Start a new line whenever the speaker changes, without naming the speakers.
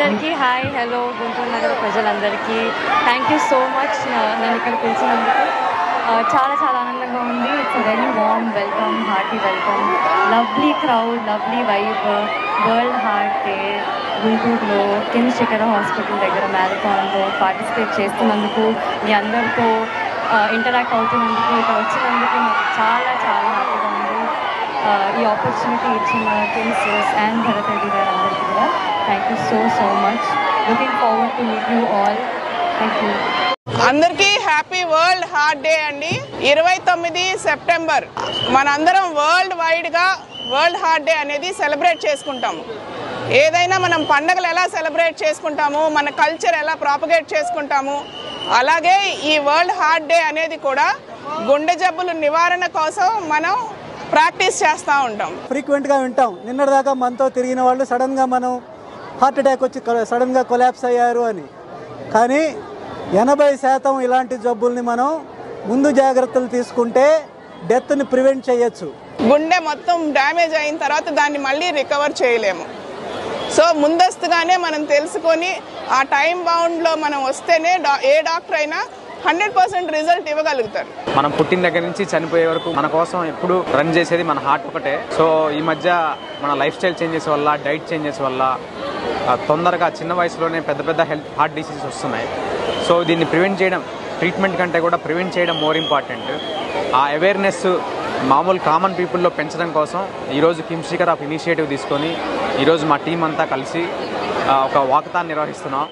అందరికీ hi hello Guntur నగర ప్రజలందరికీ థ్యాంక్ యూ సో మచ్ నన్ను ఇక్కడ పిలిచినందుకు. చాలా చాలా ఆనందంగా ఉంది. It's very warm welcome, hearty welcome, lovely crowd, lovely vibe. World heart day గుంటూరులో కిమ్స్ శిఖర హాస్పిటల్ దగ్గర మ్యారథాన్లో పార్టిసిపేట్ చేస్తున్నందుకు, మీ అందరితో ఇంటరాక్ట్ అవుతున్నందుకు, ఇక్కడ వచ్చినందుకు నాకు చాలా చాలా హ్యాపీగా ఉంది. ఈ ఆపర్చునిటీ ఇచ్చిన కిమ్స్ అండ్ భరత్ రెడ్డి గారు అందరికీ కూడా thank you so much. Looking forward to meet you all. Thank you.
అందరికీ హ్యాపీ వరల్డ్ హార్ట్ డే అండి. 29 సెప్టెంబర్ మనందరం వరల్డ్ వైడ్గా వరల్డ్ హార్ట్ డే అనేది సెలబ్రేట్ చేసుకుంటాము. ఏదైనా మనం పండుగలు ఎలా సెలబ్రేట్ చేసుకుంటాము, మన కల్చర్ ఎలా ప్రాపగేట్ చేసుకుంటాము, అలాగే ఈ వరల్డ్ హార్ట్ డే అనేది కూడా గుండె జబ్బుల నివారణ కోసం మనం ప్రాక్టీస్ చేస్తూ ఉంటాం.
ఫ్రీక్వెంట్గా వింటాం. నిన్నటిదాకా మనతో తిరిగిన వాళ్ళు సడన్గా మనం హార్ట్ అటాక్ వచ్చి సడన్గా కొలాప్స్ అయ్యారు అని. కానీ 80% ఇలాంటి జబ్బుల్ని మనం ముందు జాగ్రత్తలు తీసుకుంటే డెత్ని ప్రివెంట్ చేయొచ్చు.
గుండె మొత్తం డ్యామేజ్ అయిన తర్వాత దాన్ని మళ్ళీ రికవర్ చేయలేము. సో ముందస్తుగానే మనం తెలుసుకొని ఆ టైం బౌండ్లో మనం వస్తేనే ఏ డాక్టర్ అయినా 100% రిజల్ట్ ఇవ్వగలుగుతారు.
మనం పుట్టిన దగ్గర నుంచి చనిపోయే వరకు మన కోసం ఎప్పుడు రన్ చేసేది మన హార్ట్ ఒకటే. సో ఈ మధ్య మన లైఫ్ స్టైల్ చేంజెస్ వల్ల, డైట్ చేంజెస్ వల్ల తొందరగా చిన్న వయసులోనే పెద్ద పెద్ద హార్ట్ డిసీజెస్ వస్తున్నాయి. సో దీన్ని ప్రివెంట్ చేయడం, ట్రీట్మెంట్ కంటే కూడా ప్రివెంట్ చేయడం మోర్ ఇంపార్టెంట్. ఆ అవేర్నెస్ మామూలు కామన్ పీపుల్లో పెంచడం కోసం ఈరోజు కిమ్స్ శిఖర్ ఆఫ్ ఇనిషియేటివ్ తీసుకొని ఈరోజు మా టీం అంతా కలిసి ఒక వాకథాన్ నిర్వహిస్తున్నాం.